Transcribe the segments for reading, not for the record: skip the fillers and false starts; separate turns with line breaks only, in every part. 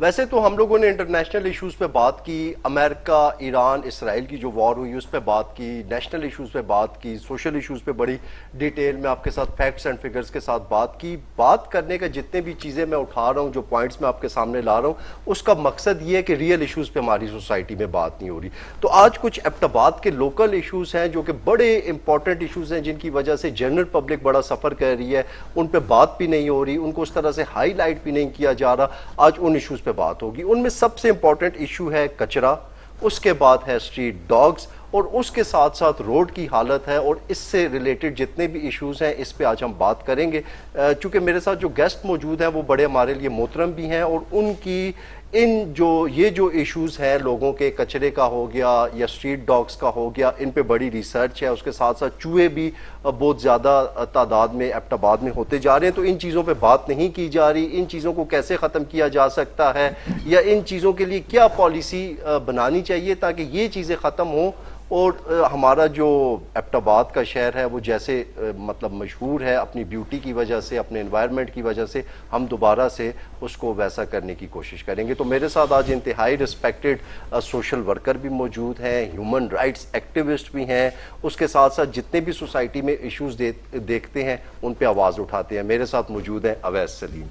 ویسے تو ہم لوگوں نے انٹرنیشنل ایشوز پہ بات کی، امریکہ ایران اسرائیل کی جو وار ہوئی اس پہ بات کی، نیشنل ایشوز پہ بات کی، سوشل ایشوز پہ بڑی ڈیٹیل میں آپ کے ساتھ فیکٹس اینڈ فگرز کے ساتھ بات کی۔ بات کرنے کا جتنے بھی چیزیں میں اٹھا رہا ہوں، جو پوائنٹس میں آپ کے سامنے لا رہا ہوں، اس کا مقصد یہ ہے کہ ریئل ایشوز پہ ہماری سوسائٹی میں بات نہیں ہو رہی۔ تو آج کچھ ایبٹ آباد کے لوکل ایشوز ہیں جو کہ بڑے امپورٹنٹ ایشوز ہیں، جن کی وجہ سے جنرل پبلک بڑا سفر کر رہی ہے، ان پہ بات بھی نہیں ہو رہی، ان کو اس طرح سے ہائی لائٹ بھی نہیں کیا جا رہا۔ آج ان ایشوز پہ بات ہوگی۔ ان میں سب سے امپورٹنٹ ایشو ہے کچرا، اس کے بعد ہے اسٹریٹ ڈاگز، اور اس کے ساتھ ساتھ روڈ کی حالت ہے، اور اس سے ریلیٹڈ جتنے بھی ایشوز ہیں اس پہ آج ہم بات کریں گے۔ چونکہ میرے ساتھ جو گیسٹ موجود ہیں وہ بڑے ہمارے لیے محترم بھی ہیں، اور ان کی یہ جو ایشوز ہیں لوگوں کے، کچرے کا ہو گیا یا اسٹریٹ ڈاگز کا ہو گیا، ان پہ بڑی ریسرچ ہے۔ اس کے ساتھ ساتھ چوہے بھی بہت زیادہ تعداد میں ایبٹ آباد میں ہوتے جا رہے ہیں، تو ان چیزوں پہ بات نہیں کی جا رہی۔ ان چیزوں کو کیسے ختم کیا جا سکتا ہے، یا ان چیزوں کے لیے کیا پالیسی بنانی چاہیے تاکہ یہ چیزیں ختم ہوں، اور ہمارا جو ایبٹ آباد کا شہر ہے وہ جیسے مطلب مشہور ہے اپنی بیوٹی کی وجہ سے، اپنے انوائرمنٹ کی وجہ سے، ہم دوبارہ سے اس کو ویسا کرنے کی کوشش کریں گے۔ تو میرے ساتھ آج انتہائی رسپیکٹڈ سوشل ورکر بھی موجود ہیں، ہیومن رائٹس ایکٹیوسٹ بھی ہیں، اس کے ساتھ ساتھ جتنے بھی سوسائٹی میں ایشوز دیکھتے ہیں ان پہ آواز اٹھاتے ہیں۔ میرے ساتھ موجود ہیں اویس سلیم۔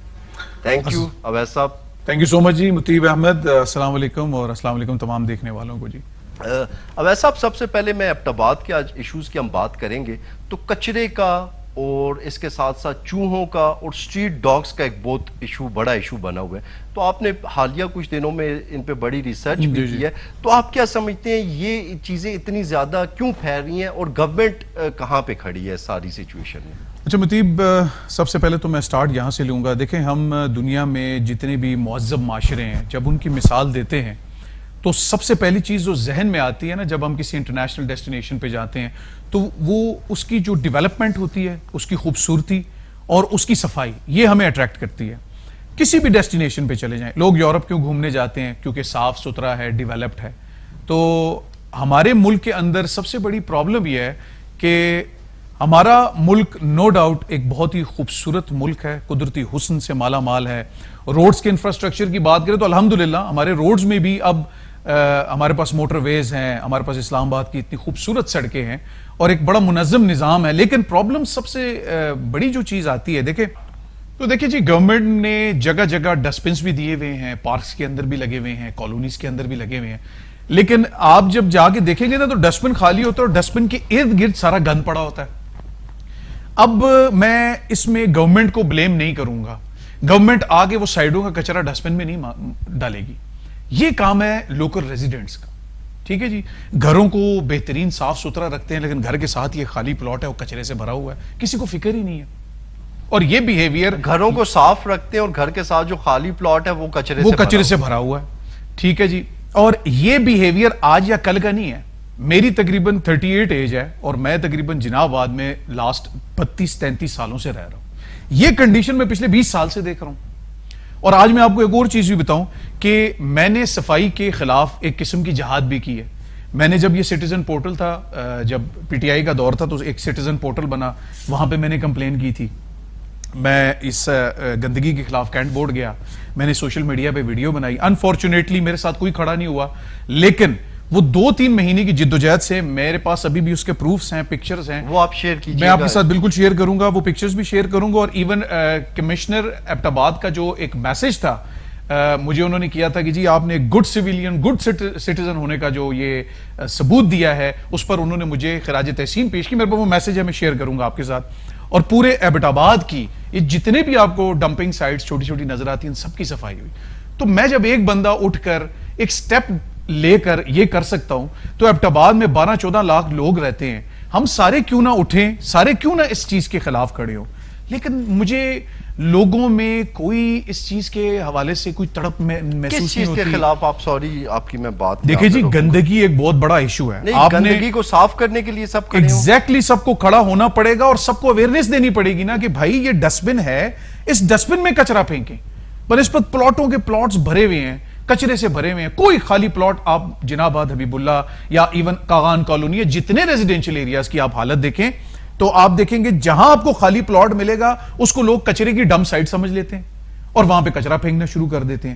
تھینک یو اویس صاحب۔
تھینک یو سو مچ جی مطیب احمد۔ السلام علیکم، اور السلام علیکم تمام دیکھنے والوں کو۔ جی
اویس صاحب، سب سے پہلے میں ایبٹ آباد کے آج ایشوز کی ہم بات کریں گے، تو کچرے کا اور اس کے ساتھ ساتھ چوہوں کا اور اسٹریٹ ڈاگز کا ایک بہت بڑا ایشو بنا ہوا ہے۔ تو آپ نے حالیہ کچھ دنوں میں ان پہ بڑی ریسرچ بھی کی ہے، تو آپ کیا سمجھتے ہیں یہ چیزیں اتنی زیادہ کیوں پھیل رہی ہیں، اور گورنمنٹ کہاں پہ کھڑی ہے ساری سچویشن میں؟
اچھا مطیب، سب سے پہلے تو میں سٹارٹ یہاں سے لوں گا۔ دیکھیں، ہم دنیا میں جتنے بھی مہذب معاشرے ہیں، جب ان کی مثال دیتے ہیں تو سب سے پہلی چیز جو ذہن میں آتی ہے نا، جب ہم کسی انٹرنیشنل ڈیسٹینیشن پہ جاتے ہیں، تو وہ اس کی جو ڈیولپمنٹ ہوتی ہے، اس کی خوبصورتی اور اس کی صفائی، یہ ہمیں اٹریکٹ کرتی ہے۔ کسی بھی ڈیسٹینیشن پہ چلے جائیں، لوگ یورپ کیوں گھومنے جاتے ہیں؟ کیونکہ صاف ستھرا ہے، ڈیولپڈ ہے۔ تو ہمارے ملک کے اندر سب سے بڑی پرابلم یہ ہے کہ ہمارا ملک نو ڈاؤٹ ایک بہت ہی خوبصورت ملک ہے، قدرتی حسن سے مالا مال ہے۔ روڈز کے انفراسٹرکچر کی بات کریں تو الحمدللہ ہمارے روڈز میں بھی اب ہمارے پاس موٹر ویز ہیں، ہمارے پاس اسلام آباد کی اتنی خوبصورت سڑکیں ہیں، اور ایک بڑا منظم نظام ہے۔ لیکن پرابلم سب سے بڑی جو چیز آتی ہے، دیکھیں جی، گورنمنٹ نے جگہ جگہ ڈسٹ بنس بھی دیے ہوئے ہیں، پارکس کے اندر بھی لگے ہوئے ہیں، کالونیز کے اندر بھی لگے ہوئے ہیں، لیکن آپ جب جا کے دیکھیں گے نا تو ڈسٹ بن خالی ہوتا ہے، اور ڈسٹ بن کے ارد گرد سارا گند پڑا ہوتا ہے۔ اب میں اس میں گورنمنٹ کو بلیم نہیں کروں گا۔ گورنمنٹ آگے وہ سائیڈوں کا کچرا ڈسٹ بن میں نہیں ڈالے گی، یہ کام ہے لوکل ریزیڈنٹس کا۔ ٹھیک ہے جی، گھروں کو بہترین صاف ستھرا رکھتے ہیں، لیکن گھر کے ساتھ یہ خالی پلاٹ ہے، وہ کچرے سے بھرا ہوا ہے، کسی کو فکر ہی نہیں ہے۔ اور یہ بیہیویئر،
گھروں کو صاف رکھتے ہیں اور گھر کے ساتھ جو خالی پلاٹ ہے وہ کچرے سے
بھرا ہوا ہے۔ ٹھیک ہے جی، اور یہ بیہیویئر آج یا کل کا نہیں ہے۔ میری تقریباً 38 ایج ہے، اور میں تقریباً جناب آباد میں لاسٹ 32-33 سالوں سے رہ رہا ہوں۔ یہ کنڈیشن میں پچھلے 20 سال سے دیکھ رہا ہوں۔ اور آج میں آپ کو ایک اور چیز بھی بتاؤں کہ میں نے صفائی کے خلاف ایک قسم کی جہاد بھی کی ہے۔ میں نے جب یہ سٹیزن پورٹل تھا، جب پی ٹی آئی کا دور تھا، تو ایک سٹیزن پورٹل بنا، وہاں پہ میں نے کمپلین کی تھی۔ میں اس گندگی کے خلاف کینٹ بورڈ گیا، میں نے سوشل میڈیا پہ ویڈیو بنائی۔ انفارچونیٹلی میرے ساتھ کوئی کھڑا نہیں ہوا، لیکن وہ 2-3 مہینے کی جدوجہد سے میرے پاس ابھی بھی اس کے پروفز ہیں، پکچرز ہیں،
وہ آپ شیئر کیجئے۔
میں آپ کے ساتھ بالکل شیئر کروں گا، وہ پکچرز بھی شیئر کروں گا۔ اور ایون کمشنر ایبٹ آباد کا جو ایک میسج تھا مجھے انہوں نے کیا تھا کہ جی آپ نے گڈ سویلین، گڈ سٹیزن ہونے کا جو یہ ثبوت دیا ہے، اس پر انہوں نے مجھے خراج تحسین پیش کی۔ میرے پاس وہ میسج ہے، میں شیئر کروں گا آپ کے ساتھ۔ اور پورے ایبٹ آباد کی یہ جتنے بھی آپ کو ڈمپنگ سائٹس چھوٹی چھوٹی نظر آتی ہیں، ان سب کی صفائی ہوئی۔ تو میں جب ایک بندہ اٹھ کر ایک سٹیپ لے کر یہ کر سکتا ہوں، تو ایبٹ آباد میں 12-14 لاکھ لوگ رہتے ہیں، ہم سارے کیوں نہ اٹھیں، سارے کیوں نہ اس چیز کے خلاف کھڑے ہوں۔ لیکن مجھے لوگوں میں کوئی اس چیز کے حوالے سے کوئی تڑپ محسوس نہیں ہوتی۔
کس چیز کے خلاف؟ آپ سوری، آپ کی میں بات
دیکھیں جی، گندگی ایک بہت بڑا ایشو ہے۔
آپ گندگی کو صاف کرنے کے لیے سب کھڑے ہوں۔
ایگزیکٹلی، سب کو کھڑا ہونا پڑے گا، اور سب کو اویئرنیس دینی پڑے گی نا کہ بھائی یہ ڈسٹ بن ہے، اس ڈسٹ بن میں کچرا پھینکیں۔ بنسبت پلاٹوں کے پلاٹس بھرے ہوئے ہیں، کچرے سے بھرے ہوئے ہیں، کوئی خالی پلاٹ آپ جناب آباد، حبیب اللہ یا ایون کاغان کالونی، جتنے ریزیڈینشل ایریاز کی آپ حالت دیکھیں تو آپ دیکھیں گے جہاں آپ کو خالی پلاٹ ملے گا اس کو لوگ کچرے کی ڈمپ سائٹ سمجھ لیتے ہیں، اور وہاں پہ کچرا پھینکنا شروع کر دیتے ہیں۔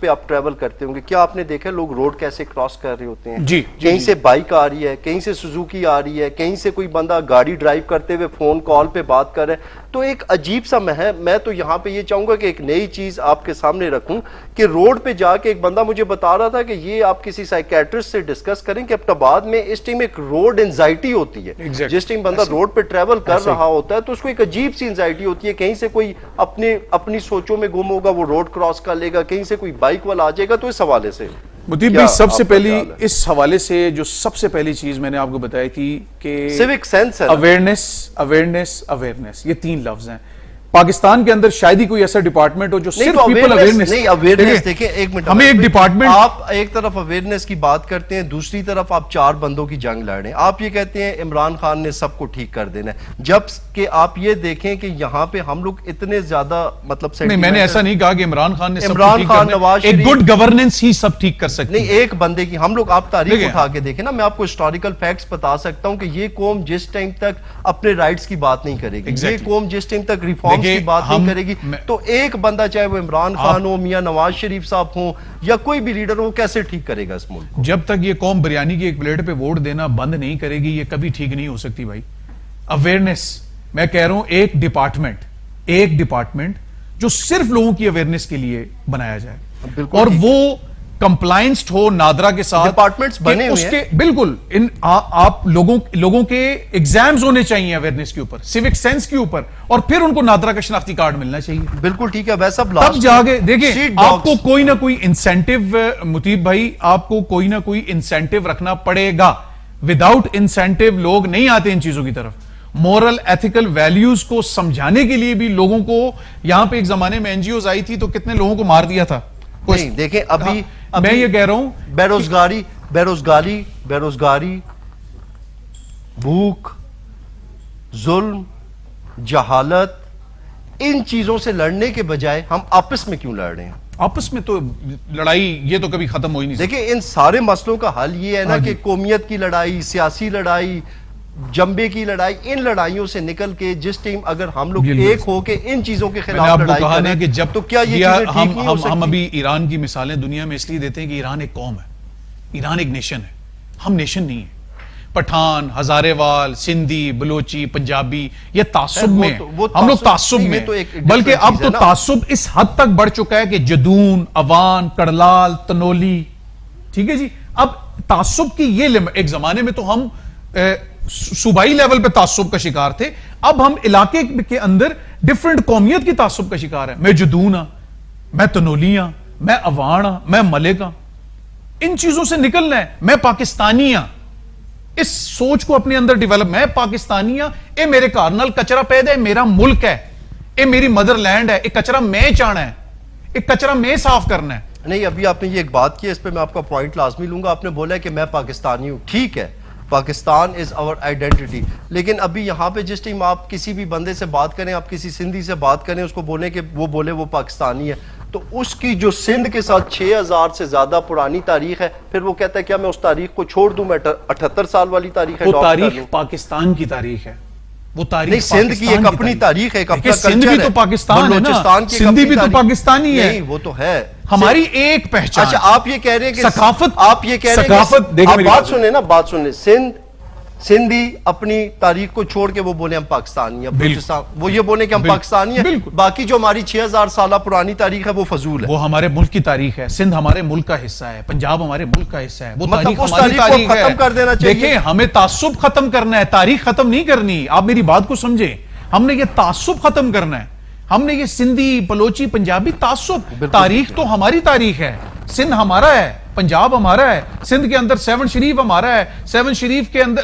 پہ آپ ٹریول کرتے ہوں گے, کیا آپ نے دیکھا لوگ روڈ کیسے کراس کر رہے ہوتے ہیں؟
جی
کہیں سے بائک آ رہی ہے, کہیں سے سوزوکی آ رہی ہے, کہیں سے کوئی بندہ گاڑی ڈرائیو کرتے ہوئے فون کال پہ بات کر رہا ہے. تو ایک عجیب سا میں تو یہاں پہ یہ چاہوں گا کہ ایک نئی چیز آپ کے سامنے رکھوں کہ روڈ پہ جا کے ایک بندہ مجھے بتا رہا تھا کہ یہ آپ کسی سائیکیٹرسٹ سے ڈسکس کریں کہ ایبٹ آباد میں اس ٹائم ایک روڈ انزائٹی ہوتی ہے. جس ٹائم بندہ روڈ پہ ٹریول کر رہا ہوتا ہے تو اس کو ایک عجیب سی انزائٹی ہوتی ہے, کہیں سے کوئی اپنی سوچوں میں گم ہوگا, وہ روڈ کراس کر لے گا, کہیں سے کوئی بائک والا آ جائے گا. تو اس حوالے سے
مطیب بھائی سب سے پہلی اس حوالے سے جو سب سے پہلی چیز میں نے آپ کو بتائی تھی کہ
سیوک سینس ہے,
اویئرنیس, یہ 3 لفظ ہیں. پاکستان کے اندر شاید ہی کوئی ایسا ڈپارٹمنٹ ہو جو صرف پیپل اویئرنیس.
نہیں, اویئرنیس دیکھیں ایک منٹ,
ہمیں ایک ڈپارٹمنٹ,
آپ ایک طرف اویئرنیس کی بات کرتے ہیں, دوسری طرف آپ 4 بندوں کی جنگ لڑ رہے ہیں. آپ یہ کہتے ہیں عمران خان نے سب کو ٹھیک کر دینا ہے, جب کہ آپ یہ دیکھیں کہ یہاں پہ ہم لوگ اتنے زیادہ مطلب
نہیں, میں نے ایسا نہیں کہا کہ عمران خان نے سب
عمران
ٹھیک
خان,
کرنا,
نواز
ایک
شریف,
گڈ گورننس ہی سب ٹھیک کر سکتے.
نہیں, ایک بندے کی ہم لوگ, آپ تاریخ اٹھا کے دیکھیں نا, میں آپ کو ہسٹوریکل فیکٹس بتا سکتا ہوں کہ یہ قوم جس ٹائم تک اپنے رائٹس کی بات نہیں کرے گی, یہ قوم جس ٹائم تک ریفارمز کی بات نہیں کرے گی, تو ایک بندہ چاہے وہ عمران خان ہو, میاں نواز شریف صاحب ہوں, یا کوئی بھی لیڈر ہو, کیسے ٹھیک کرے گا اس ملک کو؟
جب تک یہ قوم بریانی کی ایک پلیٹ پہ ووٹ دینا بند نہیں کرے گی, یہ کبھی ٹھیک نہیں ہو سکتی بھائی. اویئرنیس, میں کہہ رہا ہوں ایک ڈپارٹمنٹ جو صرف لوگوں کی اویئرنیس کے لیے بنایا جائے, اور وہ کمپلائنسڈ ہو نادرا کے ساتھ.
ڈپارٹمنٹس بنے ہوئے ہیں
بالکل, آپ لوگوں کے ایگزامز ہونے چاہیے اویئرنیس کے اوپر, سیوک سینس کے اوپر, اور پھر ان کو نادرا کا شناختی کارڈ ملنا چاہیے.
بالکل ٹھیک ہے, ویسا
تب جا کے دیکھیں آپ کو کوئی نہ کوئی انسینٹیو, مطیب بھائی آپ کو کوئی نہ کوئی انسینٹیو رکھنا پڑے گا. وداؤٹ انسینٹیو لوگ نہیں آتے ان چیزوں کی طرف. مورل ایتھیکل ویلیوز کو سمجھانے کے لیے بھی لوگوں کو, یہاں پہ ایک زمانے میں NGOs آئی تھی تو کتنے لوگوں کو مار دیا تھا.
نہیں دیکھیں, ابھی
میں یہ کہہ رہا ہوں
بیروزگاری, بھوک, ظلم, جہالت, ان چیزوں سے لڑنے کے بجائے ہم آپس میں کیوں لڑ رہے ہیں؟
آپس میں تو لڑائی یہ تو کبھی ختم ہو ہی نہیں سکتی.
دیکھیں ان سارے مسئلوں کا حل یہ ہے نا کہ قومیت کی لڑائی, سیاسی لڑائی, جنبے کی لڑائی, ان لڑائیوں سے نکل کے جس ٹیم اگر ہم لوگ ایک ہو کے ان چیزوں کے خلاف لڑائی کریں تو کیا یہ چیزیں ٹھیک نہیں ہو سکتی؟
ہم ابھی ایران کی مثالیں دنیا میں اس لیے دیتے ہیں کہ ایران ایک قوم ہے, ایران ایک نیشن ہے, ہم نیشن نہیں ہیں. پٹھان, ہزارے وال, سندھی, بلوچی, پنجابی, یہ تعصب میں ہم لوگ تعصب میں, بلکہ اب تو تعصب اس حد تک بڑھ چکا ہے کہ جدون, اوان, کڑلال, تنولی, ٹھیک ہے جی. اب تعصب کی یہ ایک زمانے میں تو ہم صوبائی لیول پہ تعصب کا شکار تھے, اب ہم علاقے کے اندر ڈیفرنٹ قومیت کی تعصب کا شکار ہیں. میں جدون ہاں, میں تنولی ہاں, میں اوان ہاں, میں ملک ہاں. ان چیزوں سے نکلنا ہے. میں پاکستانی ہاں, اس سوچ کو اپنے اندر ڈیولپ, میں پاکستانی ہاں, اے میرے گھر نال کچرا پیدا ہے, میرا ملک ہے, اے میری مدر لینڈ ہے, اے کچرا میں چاہنا ہے, اے کچرا میں صاف کرنا ہے.
نہیں, ابھی آپ نے یہ ایک بات کی, اس پہ میں آپ کا پوائنٹ لازمی لوں گا. آپ نے بولا ہے کہ میں پاکستانی ہوں, ٹھیک ہے, پاکستان از آور آئیڈینٹی, لیکن ابھی یہاں پہ جس ٹائم آپ کسی بھی بندے سے بات کریں, آپ کسی سندھی سے بات کریں, اس کو بولیں کہ وہ بولے وہ پاکستانی ہے, تو اس کی جو سندھ کے ساتھ 6000 سے زیادہ پرانی تاریخ ہے, پھر وہ کہتا ہے کیا میں اس تاریخ کو چھوڑ دوں, میں 78 سال والی تاریخ ہے.
وہ تاریخ پاکستان کی تاریخ ہے, وہ تاریخ
نہیں, سندھ کی ایک اپنی تاریخ ہے, ایک اپنا
سندھ بھی تو پاکستان ہے نا, سندھی بھی تو پاکستانی ہے.
نہیں, وہ تو ہے
ہماری ایک پہچان.
اچھا, آپ یہ کہہ رہے ہیں کہ
ثقافت,
آپ یہ کہہ رہے ہیں کہ بات سنیں نا, بات سنیں, سندھی اپنی تاریخ کو چھوڑ کے وہ بولے ہم پاکستانی ہیں, بلوچستان وہ یہ بولے کہ ہم پاکستانی ہیں, باقی جو ہماری 6000 سالہ پرانی تاریخ ہے وہ فضول ہے.
وہ ہمارے ملک کی تاریخ ہے, سندھ ہمارے ملک کا حصہ ہے, پنجاب ہمارے ملک کا حصہ ہے, وہ
مطلب اس تاریخ کو ختم کر دینا چاہیے.
دیکھیں, ہمیں تعصب ختم کرنا ہے, تاریخ ختم نہیں کرنی. آپ میری بات کو سمجھیں, ہم نے یہ تعصب ختم کرنا ہے. ہم نے یہ سندھی, بلوچی, پنجابی تعصب, تاریخ تو ہماری تاریخ ہے, سندھ ہمارا ہے, پنجاب ہمارا ہے, سندھ کے اندر 7 شریف ہمارا ہے, 7 شریف کے اندر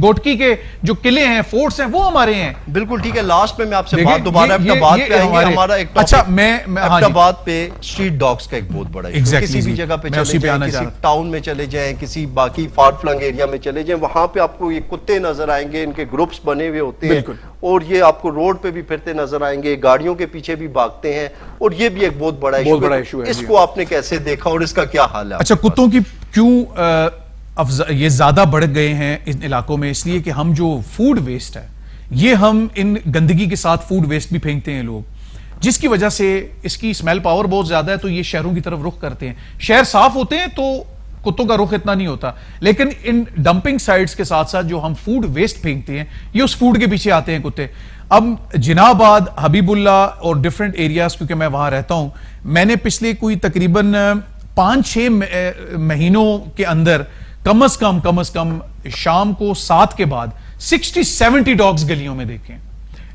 گوٹکی کے جو قلعے ہیں, فورٹس ہیں, وہ ہمارے ہیں.
بالکل ٹھیک ہے. لاسٹ میں آپ سے بات دوبارہ ایبٹ پہ آئیں گے. ہمارا ایک ٹاپک ایبٹ پہ اسٹریٹ ڈاگز کا ایک بہت بڑا ہے. کسی بھی جگہ پہ چلے جائیں, کسی ٹاؤن میں چلے جائیں, کسی باقی فار فلنگ ایریا میں چلے جائیں, وہاں پہ آپ کو یہ کتے نظر آئیں گے, ان کے گروپس بنے ہوئے ہوتے ہیں, اور یہ آپ کو روڈ پہ بھی پھرتے نظر آئیں گے, گاڑیوں کے پیچھے بھی بھاگتے ہیں, اور یہ بھی ایک بہت بڑا ایشو ہے. اس کو آپ نے کیسے دیکھا اور اس کا کیا حال ہے؟
اچھا, کتوں کی کیوں یہ زیادہ بڑھ گئے ہیں ان علاقوں میں؟ اس لیے کہ ہم جو فوڈ ویسٹ ہے, یہ ہم ان گندگی کے ساتھ فوڈ ویسٹ بھی پھینکتے ہیں لوگ. جس کی وجہ سے اس کی اسمیل پاور بہت زیادہ ہے تو یہ شہروں کی طرف رخ کرتے ہیں. شہر صاف ہوتے ہیں تو کتوں کا رخ اتنا نہیں ہوتا, لیکن ان ڈمپنگ سائٹس کے ساتھ ساتھ جو ہم فوڈ ویسٹ پھینکتے ہیں یہ اس فوڈ کے پیچھے آتے ہیں کتے. اب جناب آباد, حبیب اللہ اور ڈیفرنٹ ایریاز, کیونکہ میں وہاں رہتا ہوں, میں نے پچھلے کوئی تقریباً 5-6 مہینوں کے اندر کم از کم شام کو 7 کے بعد 60-70 ڈاگز گلیوں میں دیکھیں,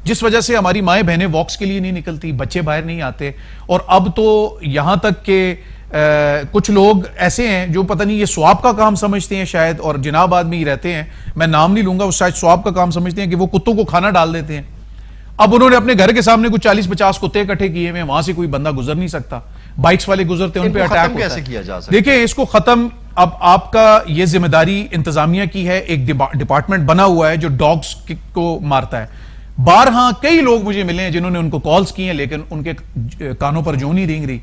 جس وجہ سے ہماری مائیں بہنیں واکس کے لیے نہیں نکلتی, بچے باہر نہیں آتے. اور اب تو یہاں تک کہ کچھ لوگ ایسے ہیں جو پتہ نہیں یہ ثواب کا کام سمجھتے ہیں شاید, اور جناب آدمی ہی رہتے ہیں, میں نام نہیں لوں گا, وہ شاید ثواب کا کام سمجھتے ہیں کہ وہ کتوں کو کھانا ڈال دیتے ہیں. اب انہوں نے اپنے گھر کے سامنے کچھ 40-50 کتے اکٹھے کیے ہیں, وہاں سے کوئی بندہ گزر نہیں سکتا, بائکس والے گزرتے ہیں, ان پہ اٹیک ہوتا
کیسے
ہے.
کیا جا سکتا ہے؟
دیکھیں اس کو ختم, اب آپ کا یہ ذمہ داری انتظامیہ کی ہے, ایک ڈپارٹمنٹ بنا ہوا ہے جو ڈاگز کو مارتا ہے. بارہاں کئی لوگ مجھے ملے ہیں جنہوں نے ان کو کالز کی ہیں, لیکن ان کے کانوں پر جو نہیں رینگ رہی.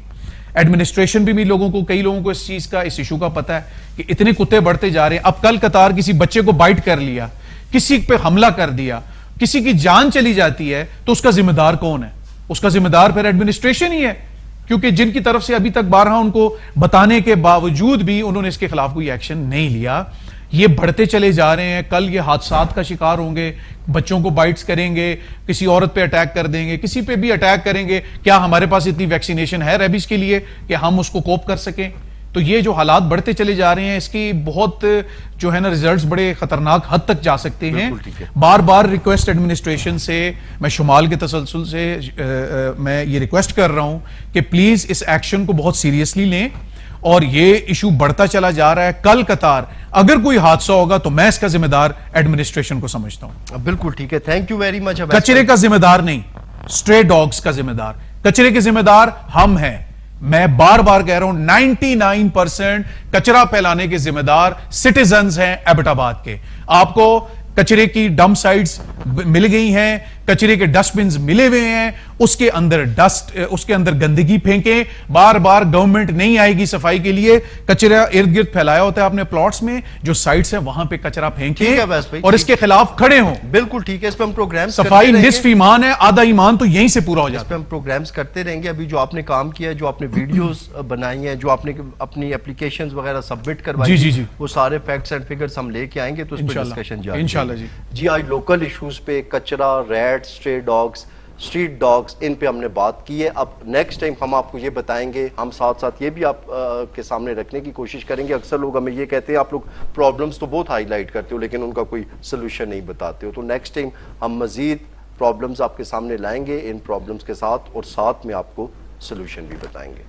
ایڈمنسٹریشن بھی لوگوں کو, کئی لوگوں کو اس چیز کا, اس ایشو کا پتہ ہے کہ اتنے کتے بڑھتے جا رہے ہیں. اب کل قطار کسی بچے کو بائٹ کر لیا, کسی پہ حملہ کر دیا, کسی کی جان چلی جاتی ہے, تو اس کا ذمہ دار کون ہے؟ اس کا ذمہ دار پھر ایڈمنسٹریشن ہی ہے, کیونکہ جن کی طرف سے ابھی تک بارہا ان کو بتانے کے باوجود بھی انہوں نے اس کے خلاف کوئی ایکشن نہیں لیا. یہ بڑھتے چلے جا رہے ہیں, کل یہ حادثات کا شکار ہوں گے, بچوں کو بائٹس کریں گے, کسی عورت پہ اٹیک کر دیں گے, کسی پہ بھی اٹیک کریں گے. کیا ہمارے پاس اتنی ویکسینیشن ہے ریبیز کے لیے کہ ہم اس کو کوپ کر سکیں؟ تو یہ جو حالات بڑھتے چلے جا رہے ہیں, اس کی بہت جو ہے نا ریزلٹس بڑے خطرناک حد تک جا سکتے ہیں. بار بار ریکویسٹ ایڈمنسٹریشن سے, میں شمال کے تسلسل سے میں یہ ریکویسٹ کر رہا ہوں کہ پلیز اس ایکشن کو بہت سیریسلی لیں, اور یہ ایشو بڑھتا چلا جا رہا ہے. کل قطار اگر کوئی حادثہ ہوگا تو میں اس کا ذمہ دار ایڈمنسٹریشن کو سمجھتا ہوں.
بالکل ٹھیک ہے, تھینک یو ویری مچ.
کچرے کا ذمہ دار نہیں, اسٹرے ڈاگز کا ذمہ دار, کچرے کے ذمہ دار ہم ہیں. میں بار بار کہہ رہا ہوں 99% کچرا پھیلانے کے ذمہ دار سٹیزنز ہیں ایبٹ آباد کے. آپ کو کچرے کی ڈمپ سائٹس مل گئی ہیں, کچرے کے ڈسٹ بنز ملے ہوئے ہیں, اس کے اندر گندگی پھینکیں. بار بار گورنمنٹ نہیں آئے گی صفائی کے لیے, کچرا ارد گرد پھیلایا ہوتا ہے آپ نے پلاٹس میں, جو سائٹس ہیں وہاں پہ کچرا پھینکیں اور اس کے خلاف کھڑے ہوں.
بالکل ٹھیک ہے, اس پہ ہم پروگرامز
صفائی نصف ایمان ہے, آدھا ایمان تو یہیں سے پورا ہو جاتا ہے.
اس پہ ہم پروگرامز کرتے رہیں گے. ابھی جو آپ نے کام کیا ہے, جو آپ نے ویڈیوز بنائی ہیں, جو آپ نے اپنی اپلیکیشنز وغیرہ سبمٹ کروائی, وہ سارے فیکٹس اینڈ فگرز ہم لے کے آئیں گے, تو اس پہ ڈسکشن جاری ہے. جی آج لوکل ایشوز پہ کچرا, rat, stray dogs, street dogs, ان پہ ہم نے بات کی ہے. اب نیکسٹ ٹائم ہم آپ کو یہ بتائیں گے, ہم ساتھ ساتھ یہ بھی آپ کے سامنے رکھنے کی کوشش کریں گے. اکثر لوگ ہمیں یہ کہتے ہیں آپ لوگ پرابلمس تو بہت ہائی لائٹ کرتے ہو لیکن ان کا کوئی سلوشن نہیں بتاتے ہو. تو نیکسٹ ٹائم ہم مزید پرابلمس آپ کے سامنے لائیں گے ان پرابلمس کے ساتھ, اور ساتھ میں آپ کو سلوشن بھی بتائیں گے.